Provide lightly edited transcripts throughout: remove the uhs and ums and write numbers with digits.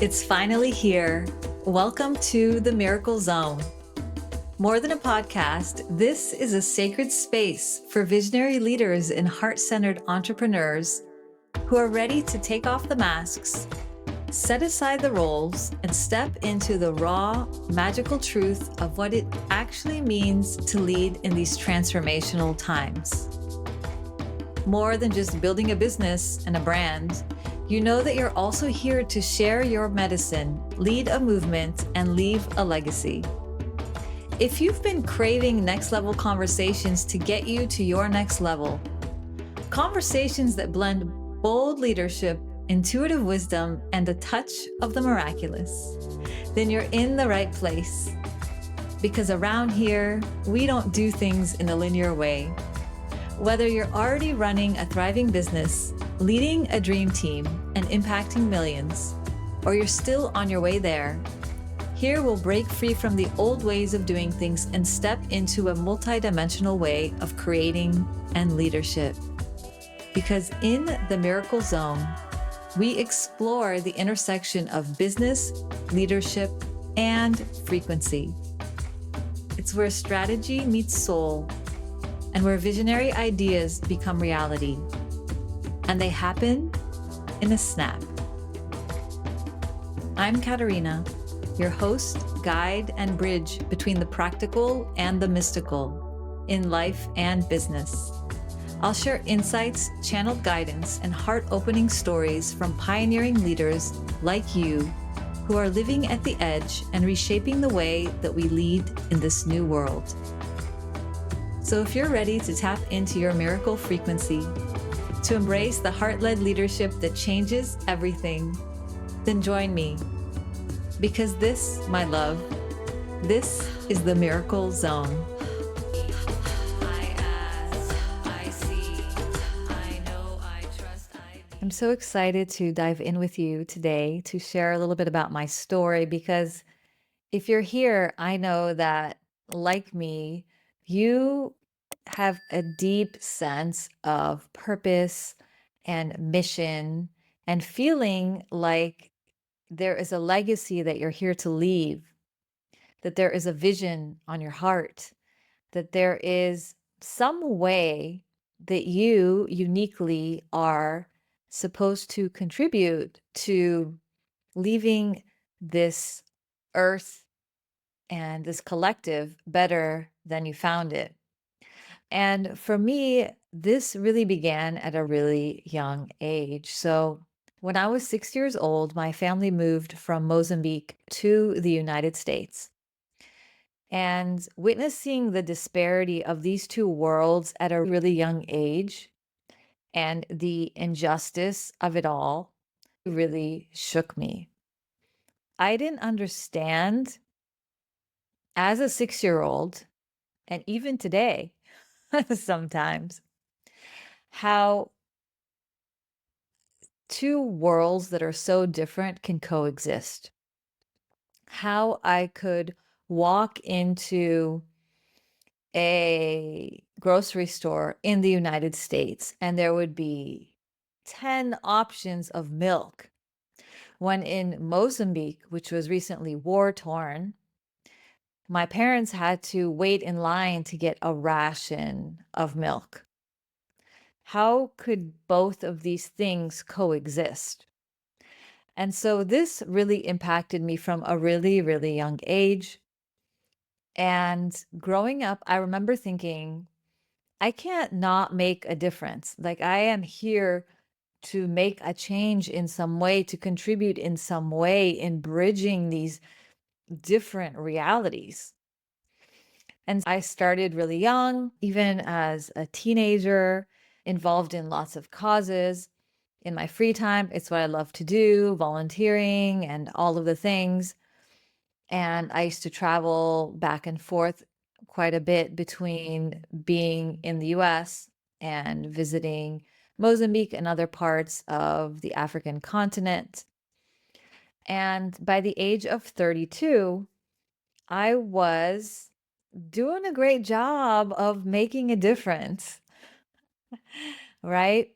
It's finally here. Welcome to the Miracle Zone. More than a podcast, this is a sacred space for visionary leaders and heart-centered entrepreneurs who are ready to take off the masks, set aside the roles, and step into the raw, magical truth of what it actually means to lead in these transformational times. More than just building a business and a brand, you know that you're also here to share your medicine, lead a movement, and leave a legacy. If you've been craving next level conversations to get you to your next level, conversations that blend bold leadership, intuitive wisdom, and a touch of the miraculous, then you're in the right place. Because around here, we don't do things in a linear way. Whether you're already running a thriving business, leading a dream team, and impacting millions, or you're still on your way there, here we'll break free from the old ways of doing things and step into a multidimensional way of creating and leadership. Because in the Miracle Zone, we explore the intersection of business, leadership, and frequency. It's where strategy meets soul, and where visionary ideas become reality. And they happen in a snap. I'm Catarina, your host, guide, and bridge between the practical and the mystical in life and business. I'll share insights, channeled guidance, and heart-opening stories from pioneering leaders like you who are living at the edge and reshaping the way that we lead in this new world. So if you're ready to tap into your miracle frequency, to embrace the heart-led leadership that changes everything, then join me. Because this, my love, this is the Miracle Zone. I'm so excited to dive in with you today to share a little bit about my story, because if you're here, I know that, like me, you have a deep sense of purpose and mission and feeling like there is a legacy that you're here to leave, that there is a vision on your heart, that there is some way that you uniquely are supposed to contribute to leaving this earth and this collective better than you found it. And for me, this really began at a really young age. So when I was 6 years old, my family moved from Mozambique to the United States. And witnessing the disparity of these two worlds at a really young age and the injustice of it all really shook me. I didn't understand as a 6-year-old, and even today, sometimes, how two worlds that are so different can coexist. How I could walk into a grocery store in the United States and there would be 10 options of milk, when in Mozambique, which was recently war-torn, my parents had to wait in line to get a ration of milk. How could both of these things coexist? And so this really impacted me from a really, really young age. And growing up, I remember thinking, I can't not make a difference. Like, I am here to make a change in some way, to contribute in some way in bridging these different realities. And I started really young, even as a teenager, involved in lots of causes. In my free time, it's what I love to do, volunteering and all of the things. And I used to travel back and forth quite a bit between being in the US and visiting Mozambique and other parts of the African continent. And by the age of 32, I was doing a great job of making a difference, right?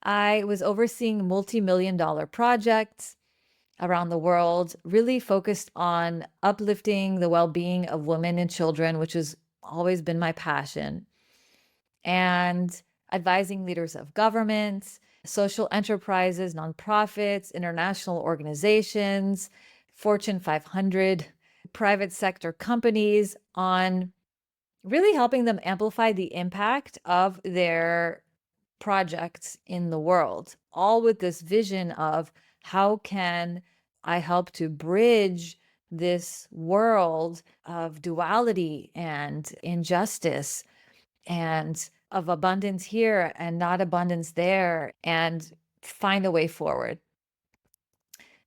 I was overseeing multi-million-dollar projects. around the world, really focused on uplifting the well being of women and children, which has always been my passion, and advising leaders of governments, social enterprises, nonprofits, international organizations, Fortune 500, private sector companies on really helping them amplify the impact of their projects in the world, all with this vision of how can I help to bridge this world of duality and injustice and of abundance here and not abundance there, and find a way forward.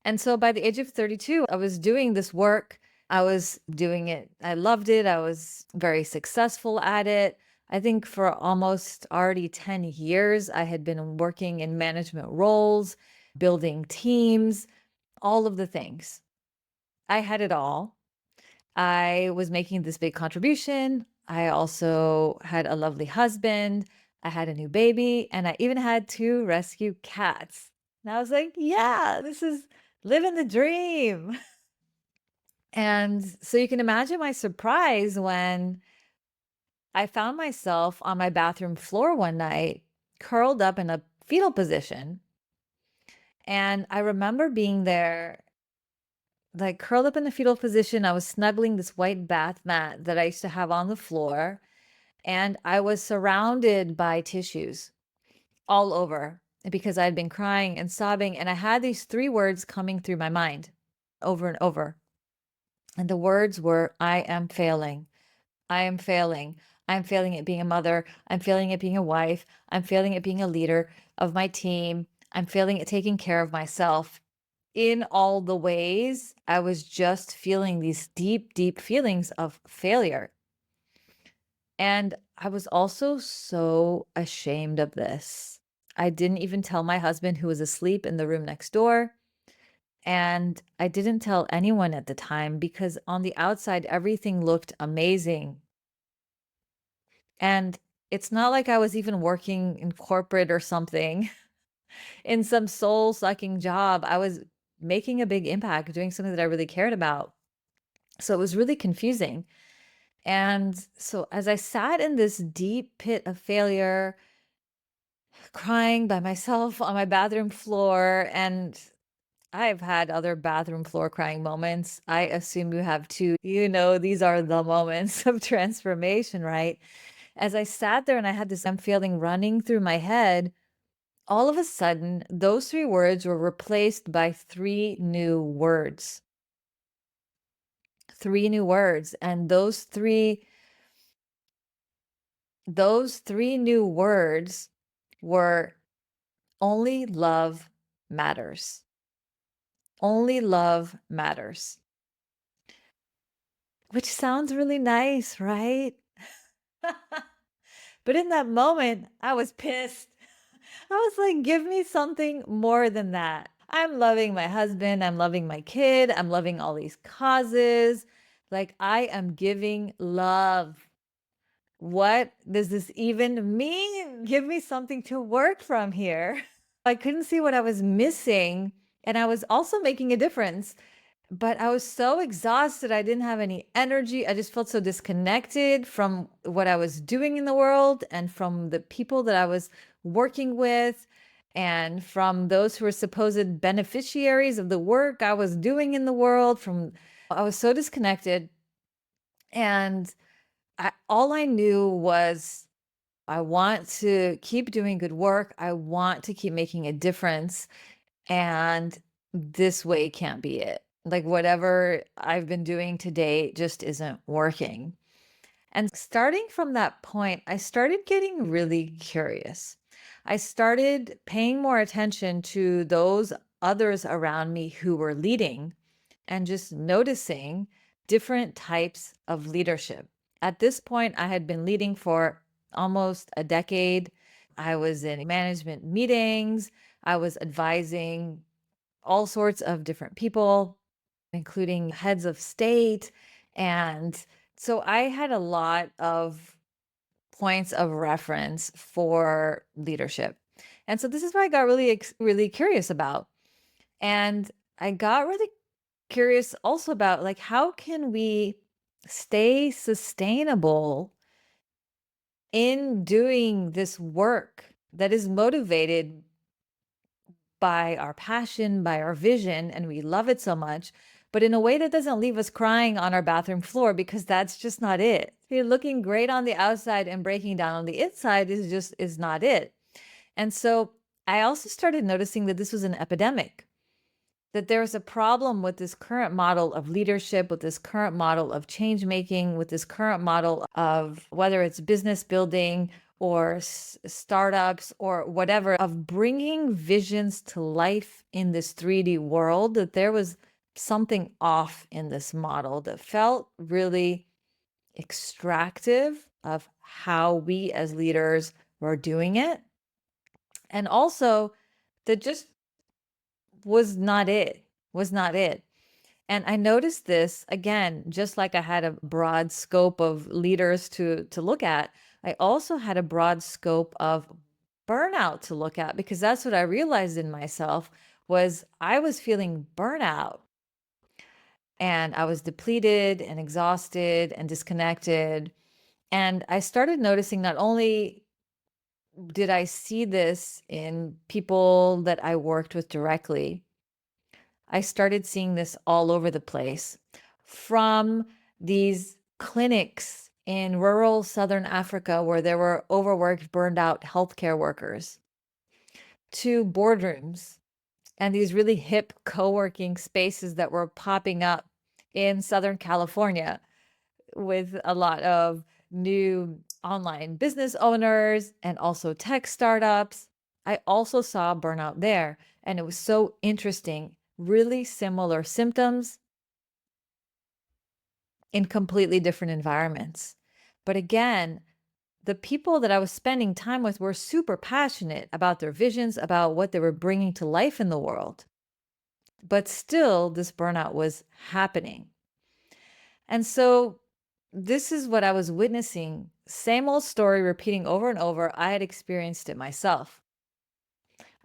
And so by the age of 32, I was doing this work. I was doing it. I loved it. I was very successful at it. I think for almost already 10 years, I had been working in management roles, building teams, all of the things. I had it all. I was making this big contribution. I also had a lovely husband. I had a new baby, and I even had 2 rescue cats. And I was like, yeah, this is living the dream. And so you can imagine my surprise when I found myself on my bathroom floor one night, curled up in a fetal position. And I remember being there, like curled up in the fetal position. I was snuggling this white bath mat that I used to have on the floor, and I was surrounded by tissues all over because I had been crying and sobbing. And I had these 3 words coming through my mind over and over. And the words were, I am failing. I am failing. I'm failing at being a mother. I'm failing at being a wife. I'm failing at being a leader of my team. I'm failing at taking care of myself. In all the ways, I was just feeling these deep, deep feelings of failure. And I was also so ashamed of this. I didn't even tell my husband, who was asleep in the room next door. And I didn't tell anyone at the time because on the outside, everything looked amazing. And it's not like I was even working in corporate or something in some soul sucking job. I was making a big impact, doing something that I really cared about. So it was really confusing. And so as I sat in this deep pit of failure, crying by myself on my bathroom floor, and I've had other bathroom floor crying moments. I assume you have too. These are the moments of transformation, right? As I sat there and I had this I'm feeling running through my head, all of a sudden, those 3 words were replaced by 3 new words. 3 new words. And those three new words were only love matters. Only love matters. Which sounds really nice, right? But in that moment, I was pissed. I was like, give me something more than that. I'm loving my husband. I'm loving my kid. I'm loving all these causes. Like, I am giving love. What does this even mean? Give me something to work from here. I couldn't see what I was missing. And I was also making a difference. But I was so exhausted. I didn't have any energy. I just felt so disconnected from what I was doing in the world and from the people that I was working with and from those who were supposed beneficiaries of the work I was doing in the world. I was so disconnected. And all I knew was I want to keep doing good work. I want to keep making a difference. And this way can't be it. Like whatever I've been doing today just isn't working. And starting from that point, I started getting really curious. I started paying more attention to those others around me who were leading and just noticing different types of leadership. At this point, I had been leading for almost a decade. I was in management meetings. I was advising all sorts of different people, including heads of state. And so I had a lot of points of reference for leadership. And so this is what I got really, really curious about. And I got really curious also about like how can we stay sustainable in doing this work that is motivated by our passion, by our vision, and we love it so much, but in a way that doesn't leave us crying on our bathroom floor because that's just not it. You're looking great on the outside and breaking down on the inside is not it. And so I also started noticing that this was an epidemic, that there is a problem with this current model of leadership, with this current model of change making, with this current model of whether it's business building or startups or whatever, of bringing visions to life in this 3D world, that there was something off in this model that felt really extractive of how we as leaders were doing it. And also that just was not it. And I noticed this again, just like I had a broad scope of leaders to look at, I also had a broad scope of burnout to look at, because that's what I realized in myself was I was feeling burnout and I was depleted and exhausted and disconnected. And I started noticing not only did I see this in people that I worked with directly, I started seeing this all over the place, from these clinics in rural Southern Africa where there were overworked, burned out healthcare workers, to boardrooms and these really hip co-working spaces that were popping up in Southern California with a lot of new online business owners and also tech startups. I also saw burnout there, and it was so interesting. Really similar symptoms in completely different environments. But again, the people that I was spending time with were super passionate about their visions, about what they were bringing to life in the world. But still, this burnout was happening. And so this is what I was witnessing. Same old story repeating over and over. I had experienced it myself.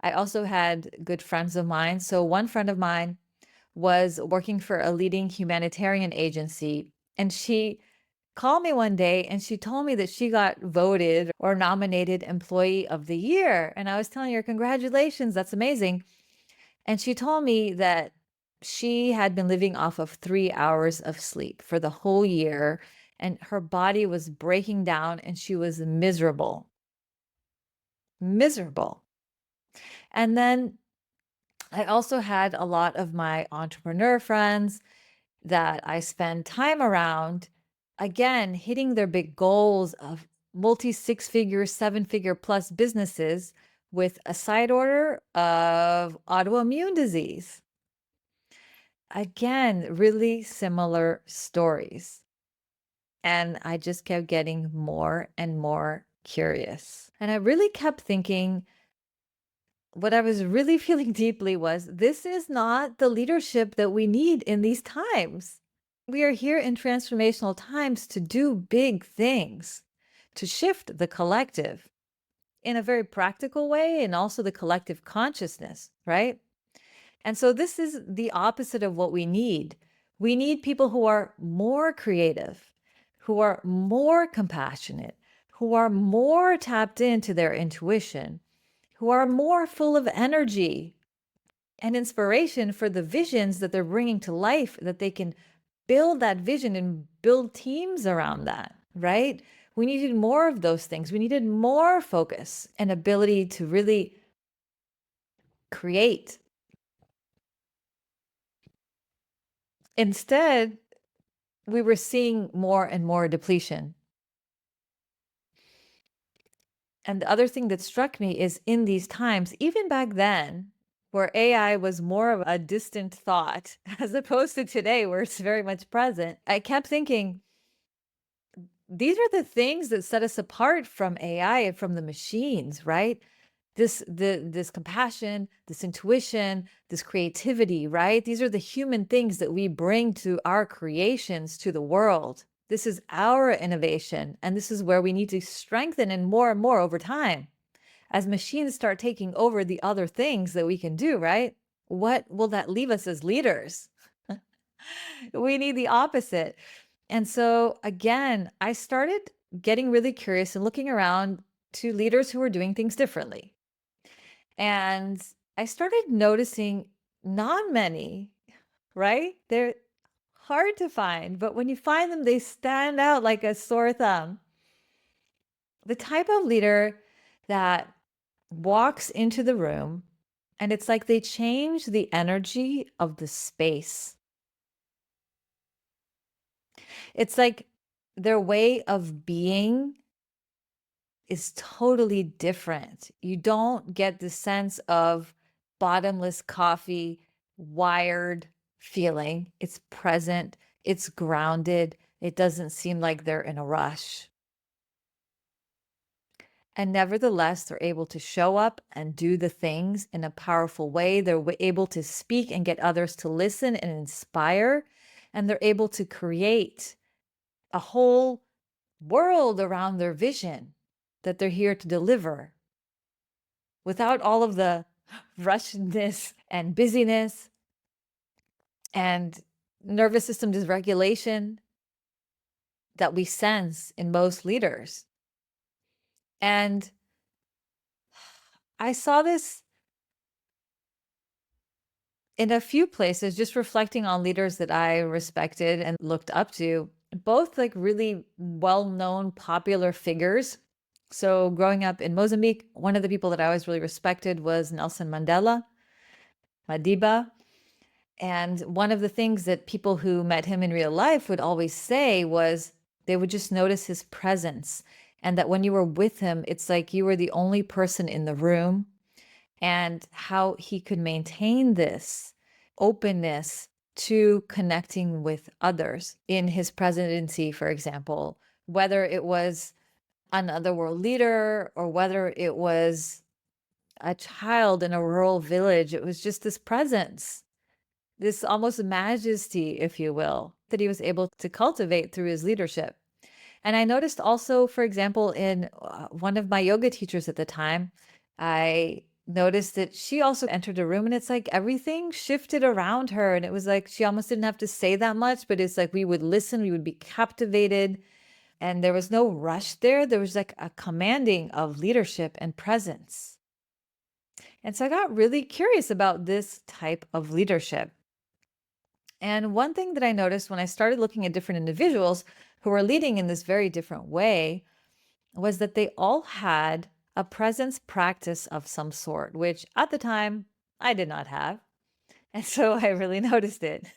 I also had good friends of mine. So one friend of mine was working for a leading humanitarian agency, and she called me one day and she told me that she got voted or nominated Employee of the Year. And I was telling her, congratulations, that's amazing. And she told me that she had been living off of 3 hours of sleep for the whole year, and her body was breaking down and she was miserable. Miserable. And then I also had a lot of my entrepreneur friends that I spend time around, again, hitting their big goals of multi 6-figure, 7-figure plus businesses with a side order of autoimmune disease. Again, really similar stories. And I just kept getting more and more curious. And I really kept thinking, what I was really feeling deeply was this is not the leadership that we need in these times. We are here in transformational times to do big things, to shift the collective in a very practical way, and also the collective consciousness, right? And so this is the opposite of what we need. We need people who are more creative, who are more compassionate, who are more tapped into their intuition, who are more full of energy and inspiration for the visions that they're bringing to life, that they can build that vision and build teams around that, right? We needed more of those things. We needed more focus and ability to really create. Instead, we were seeing more and more depletion. And the other thing that struck me is in these times, even back then, where AI was more of a distant thought, as opposed to today, where it's very much present, I kept thinking, these are the things that set us apart from AI and from the machines, right? This compassion, this intuition, this creativity, right? These are the human things that we bring to our creations to the world. This is our innovation, and this is where we need to strengthen and more over time as machines start taking over the other things that we can do, right? what will that leave us as leaders? We need the opposite. And so, again, I started getting really curious and looking around to leaders who were doing things differently. And I started noticing not many, right? They're hard to find, but when you find them, they stand out like a sore thumb. The type of leader that walks into the room and it's like they change the energy of the space. It's like their way of being is totally different. You don't get the sense of bottomless coffee, wired feeling. It's present, it's grounded. It doesn't seem like they're in a rush. And nevertheless, they're able to show up and do the things in a powerful way. They're able to speak and get others to listen and inspire. And they're able to create a whole world around their vision that they're here to deliver without all of the rushness and busyness and nervous system dysregulation that we sense in most leaders. And I saw this in a few places, just reflecting on leaders that I respected and looked up to, both like really well-known popular figures. So growing up in Mozambique, one of the people that I always really respected was Nelson Mandela, Madiba. And one of the things that people who met him in real life would always say was they would just notice his presence. And that when you were with him, it's like you were the only person in the room, and how he could maintain this openness to connecting with others in his presidency, for example, whether it was another world leader or whether it was a child in a rural village. It was just this presence, this almost majesty, if you will, that he was able to cultivate through his leadership. And I noticed also, for example, in one of my yoga teachers at the time, I noticed that she also entered a room and it's like everything shifted around her. And it was like she almost didn't have to say that much, but it's like we would listen, we would be captivated. And there was no rush there. There was like a commanding of leadership and presence. And so I got really curious about this type of leadership. And one thing that I noticed when I started looking at different individuals who were leading in this very different way was that they all had a presence practice of some sort, which at the time I did not have. And so I really noticed it,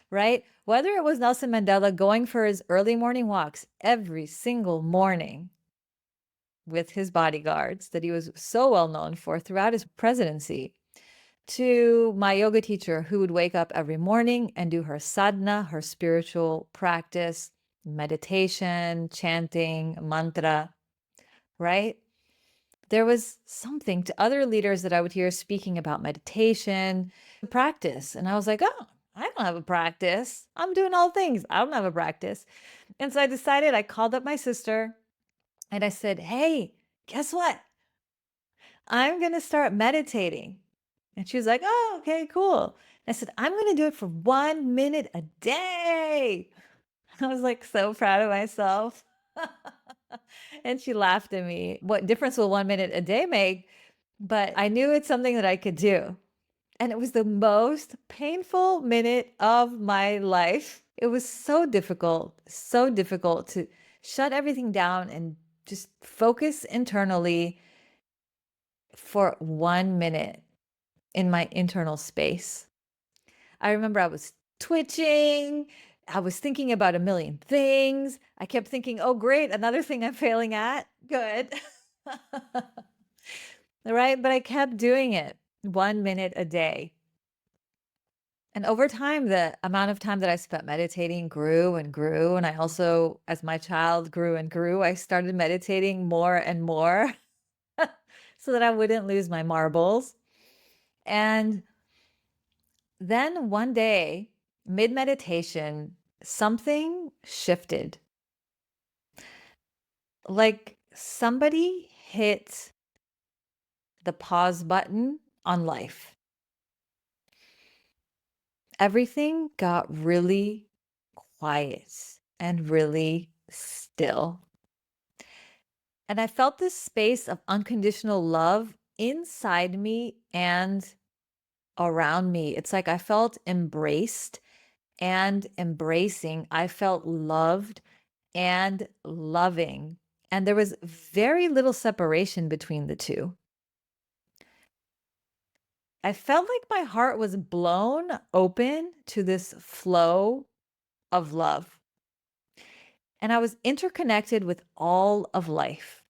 right? Whether it was Nelson Mandela going for his early morning walks every single morning with his bodyguards that he was so well known for throughout his presidency, to my yoga teacher who would wake up every morning and do her sadhana, her spiritual practice, meditation, chanting, mantra, right? There was something to other leaders that I would hear speaking about meditation, practice. And I was like, oh, I don't have a practice. I'm doing all things. I don't have a practice. And so I decided, I called up my sister and I said, hey, guess what? I'm going to start meditating. And she was like, oh, okay, cool. I said, I'm going to do it for 1 minute a day. I was like so proud of myself. And she laughed at me. What difference will 1 minute a day make? But I knew it's something that I could do. And it was the most painful minute of my life. It was so difficult to shut everything down and just focus internally for 1 minute in my internal space. I remember I was twitching. I was thinking about a million things. I kept thinking, oh, great, another thing I'm failing at. Good. Right? But I kept doing it 1 minute a day. And over time, the amount of time that I spent meditating grew and grew. And I also, as my child grew and grew, I started meditating more and more so that I wouldn't lose my marbles. And then one day, mid meditation, something shifted. Like somebody hit the pause button on life. everything got really quiet and really still. And I felt this space of unconditional love inside me and around me. It's like I felt embraced and embracing. I felt loved and loving. And there was very little separation between the two. I felt like my heart was blown open to this flow of love. And I was interconnected with all of life.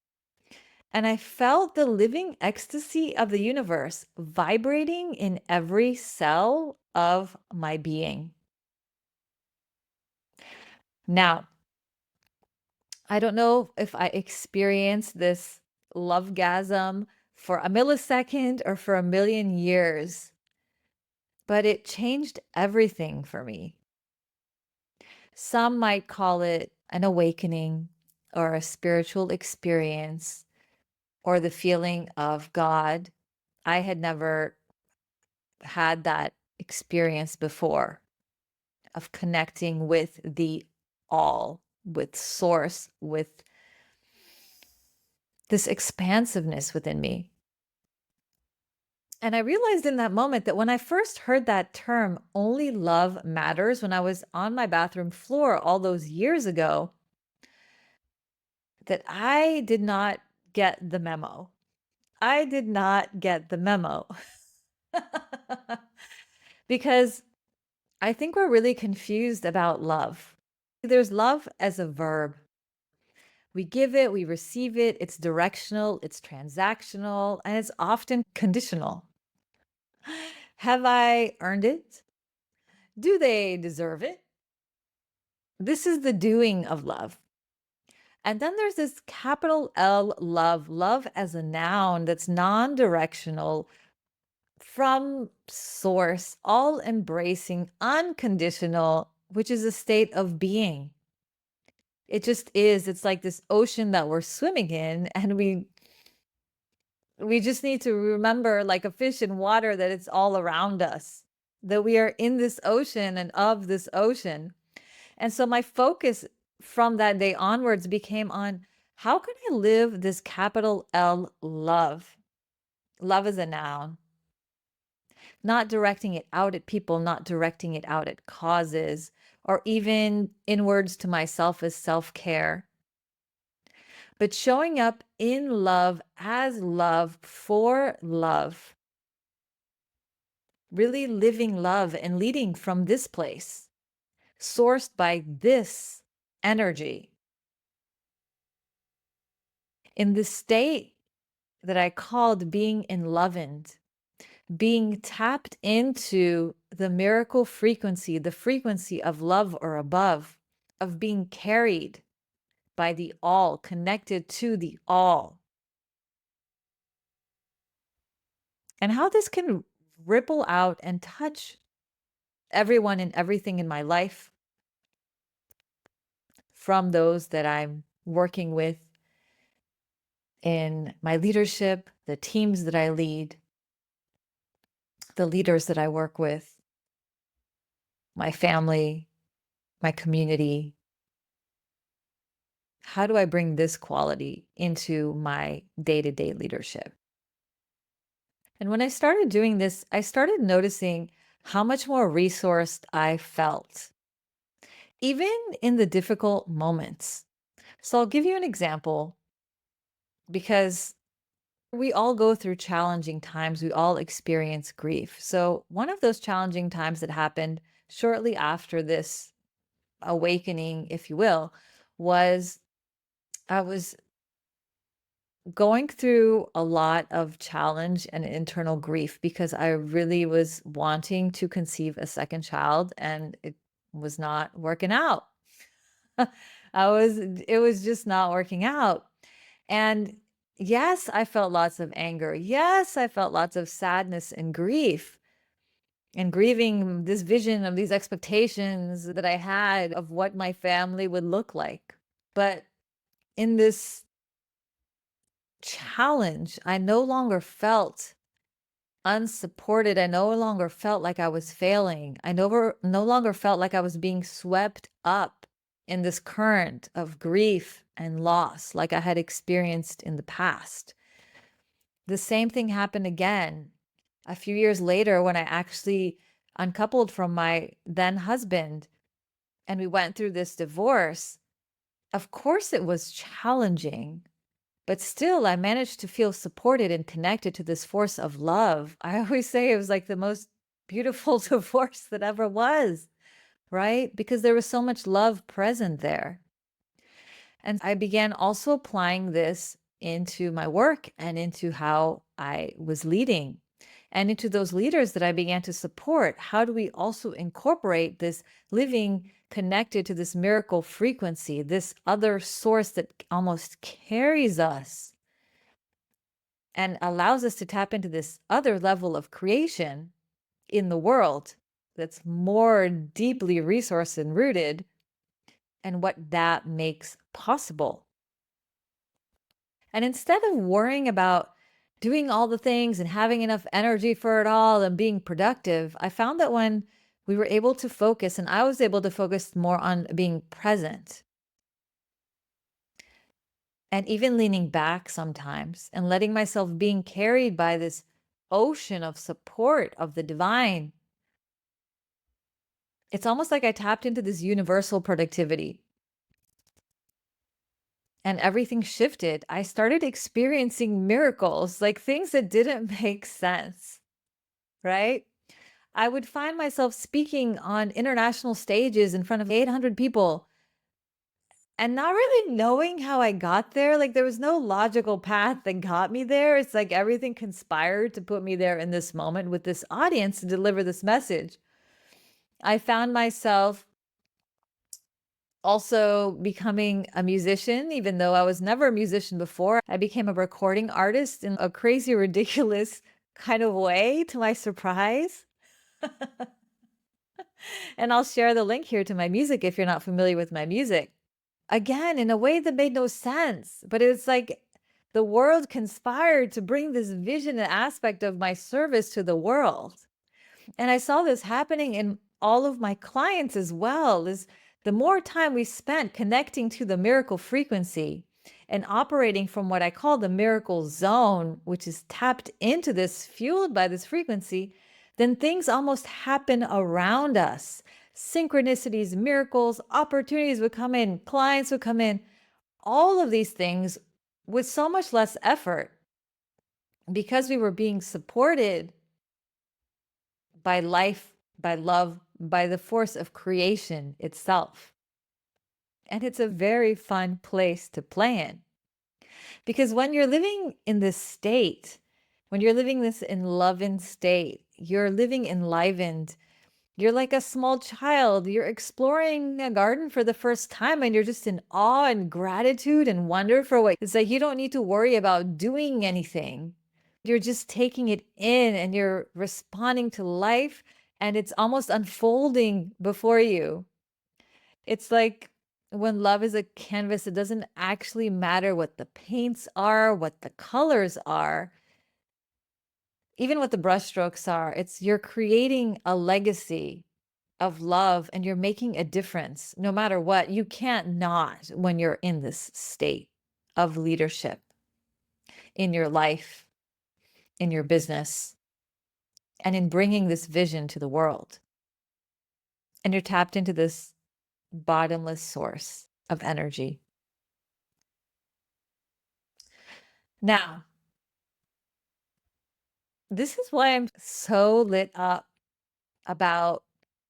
And I felt the living ecstasy of the universe vibrating in every cell of my being. Now, I don't know if I experienced this lovegasm for a millisecond or for a million years, but it changed everything for me. Some might call it an awakening or a spiritual experience or the feeling of God. I had never had that experience before of connecting with the all, with source, with this expansiveness within me. And I realized in that moment that when I first heard that term, only love matters, when I was on my bathroom floor all those years ago, that I did not get the memo. I did not get the memo. Because I think we're really confused about love. There's love as a verb. We give it, we receive it, it's directional, it's transactional, and it's often conditional. Have I earned it? Do they deserve it? This is the doing of love. And then there's this capital L love, love as a noun that's non directional, from source, all embracing, unconditional, which is a state of being. It just is. It's like this ocean that we're swimming in, and we just need to remember, like a fish in water, that it's all around us, that we are in this ocean and of this ocean. And so my focus from that day onwards became on, how can I live this capital L love? Love is a noun. Not directing it out at people, not directing it out at causes, or even inwards to myself as self-care, but showing up in love as love for love, really living love and leading from this place, sourced by this energy. In the state that I called being enlivened, being tapped into the miracle frequency, the frequency of love or above, of being carried by the all, connected to the all. And how this can ripple out and touch everyone and everything in my life, from those that I'm working with in my leadership, the teams that I lead, the leaders that I work with, my family, my community. How do I bring this quality into my day-to-day leadership? And when I started doing this, I started noticing how much more resourced I felt, even in the difficult moments. So I'll give you an example, because we all go through challenging times. We all experience grief. So one of those challenging times that happened shortly after this awakening, if you will, was I was going through a lot of challenge and internal grief, because I really was wanting to conceive a second child, and it was not working out. It was just not working out. And yes, I felt lots of anger. Yes, I felt lots of sadness and grief, and grieving this vision of these expectations that I had of what my family would look like. But in this challenge, I no longer felt unsupported. I no longer felt like I was failing. I no longer felt like I was being swept up in this current of grief and loss like I had experienced in the past. The same thing happened again a few years later when I actually uncoupled from my then husband and we went through this divorce. Of course, it was challenging, but still, I managed to feel supported and connected to this force of love. I always say it was like the most beautiful divorce that ever was, right? Because there was so much love present there. And I began also applying this into my work and into how I was leading and into those leaders that I began to support. How do we also incorporate this living connected to this miracle frequency, this other source that almost carries us and allows us to tap into this other level of creation in the world that's more deeply resourced and rooted, and what that makes possible? And instead of worrying about doing all the things and having enough energy for it all and being productive, I found that when we were able to focus, and I was able to focus more on being present and even leaning back sometimes and letting myself being carried by this ocean of support of the divine, it's almost like I tapped into this universal productivity and everything shifted. I started experiencing miracles, like things that didn't make sense, right? I would find myself speaking on international stages in front of 800 people and not really knowing how I got there. Like there was no logical path that got me there. It's like everything conspired to put me there in this moment with this audience to deliver this message. I found myself also becoming a musician, even though I was never a musician before. I became a recording artist in a crazy, ridiculous kind of way, to my surprise. And I'll share the link here to my music if you're not familiar with my music. Again, in a way that made no sense, but it's like the world conspired to bring this vision and aspect of my service to the world. And I saw this happening in all of my clients as well. Is the more time we spent connecting to the miracle frequency and operating from what I call the miracle zone, which is tapped into this, fueled by this frequency, then things almost happen around us. Synchronicities, miracles, opportunities would come in, clients would come in, all of these things with so much less effort because we were being supported by life, by love, by the force of creation itself. And it's a very fun place to play in. Because when you're living in this state, when you're living this enlivened state, you're living enlivened. You're like a small child. You're exploring a garden for the first time and you're just in awe and gratitude and wonder for what it's like. You don't need to worry about doing anything. You're just taking it in and you're responding to life and it's almost unfolding before you. It's like when love is a canvas, it doesn't actually matter what the paints are, what the colors are, even what the brushstrokes are. It's you're creating a legacy of love and you're making a difference no matter what. You can't not when you're in this state of leadership in your life, in your business, and in bringing this vision to the world. And you're tapped into this bottomless source of energy. Now, this is why I'm so lit up about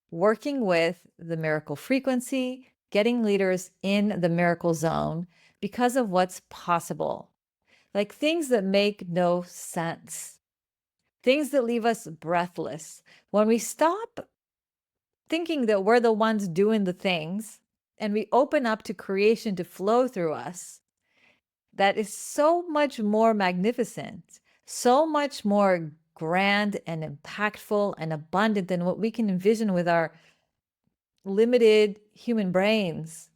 working with the miracle frequency, getting leaders in the miracle zone because of what's possible. Like things that make no sense, things that leave us breathless. When we stop thinking that we're the ones doing the things and we open up to creation to flow through us, that is so much more magnificent, so much more grand and impactful and abundant than what we can envision with our limited human brains.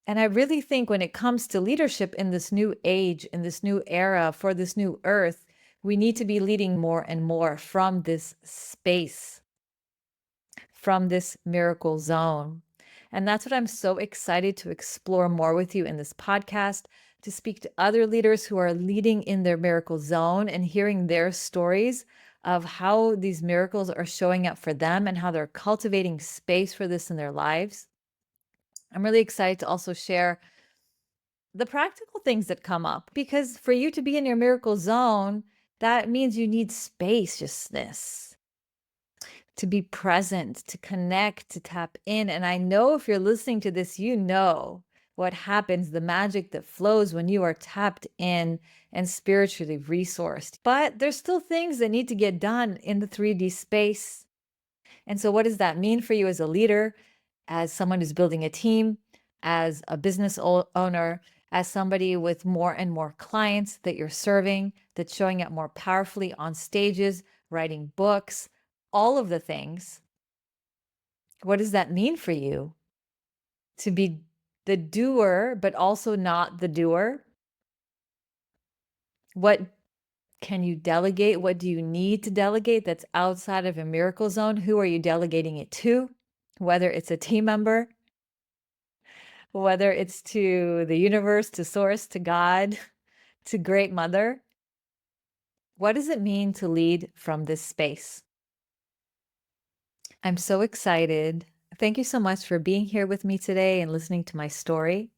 And I really think when it comes to leadership in this new age, in this new era, for this new earth, We need to be leading more and more from this space, from this miracle zone. And that's what I'm so excited to explore more with you in this podcast, to speak to other leaders who are leading in their miracle zone and hearing their stories of how these miracles are showing up for them and how they're cultivating space for this in their lives. I'm really excited to also share the practical things that come up, because for you to be in your miracle zone, that means you need spaciousness, to be present, to connect, to tap in. And I know if you're listening to this, you know what happens, the magic that flows when you are tapped in and spiritually resourced. But there's still things that need to get done in the 3D space. And so what does that mean for you as a leader, as someone who's building a team, as a business owner, as somebody with more and more clients that you're serving, that's showing up more powerfully on stages, writing books, all of the things? What does that mean for you to be the doer, but also not the doer? What can you delegate? What do you need to delegate that's outside of a miracle zone? Who are you delegating it to? Whether it's a team member, whether it's to the universe, to source, to God, to Great Mother. What does it mean to lead from this space? I'm so excited. Thank you so much for being here with me today and listening to my story.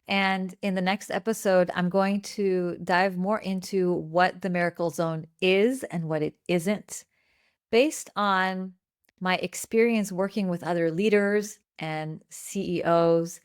And in the next episode, I'm going to dive more into what the Miracle Zone is and what it isn't, based on my experience working with other leaders and CEOs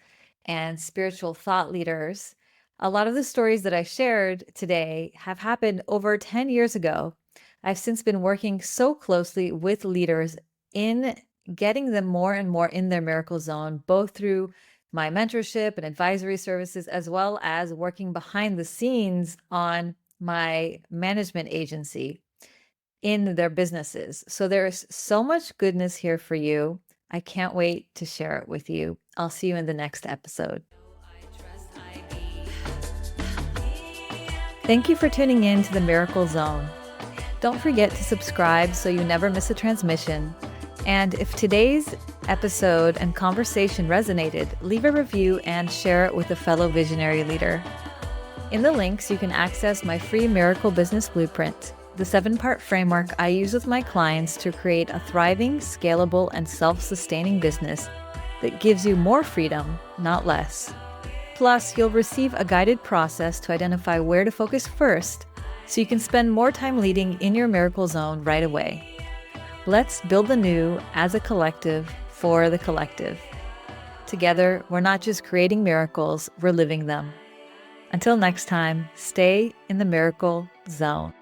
and spiritual thought leaders. A lot of the stories that I shared today have happened over 10 years ago. I've since been working so closely with leaders in getting them more and more in their miracle zone, both through my mentorship and advisory services, as well as working behind the scenes on my management agency in their businesses. So there's so much goodness here for you. I can't wait to share it with you. I'll see you in the next episode. Thank you for tuning in to the Miracle Zone. Don't forget to subscribe so you never miss a transmission. And if today's episode and conversation resonated, leave a review and share it with a fellow visionary leader. In the links, you can access my free Miracle Business Blueprint, the 7-part framework I use with my clients to create a thriving, scalable, and self-sustaining business that gives you more freedom, not less. Plus, you'll receive a guided process to identify where to focus first so you can spend more time leading in your miracle zone right away. Let's build the new as a collective for the collective. Together, we're not just creating miracles, we're living them. Until next time, stay in the miracle zone.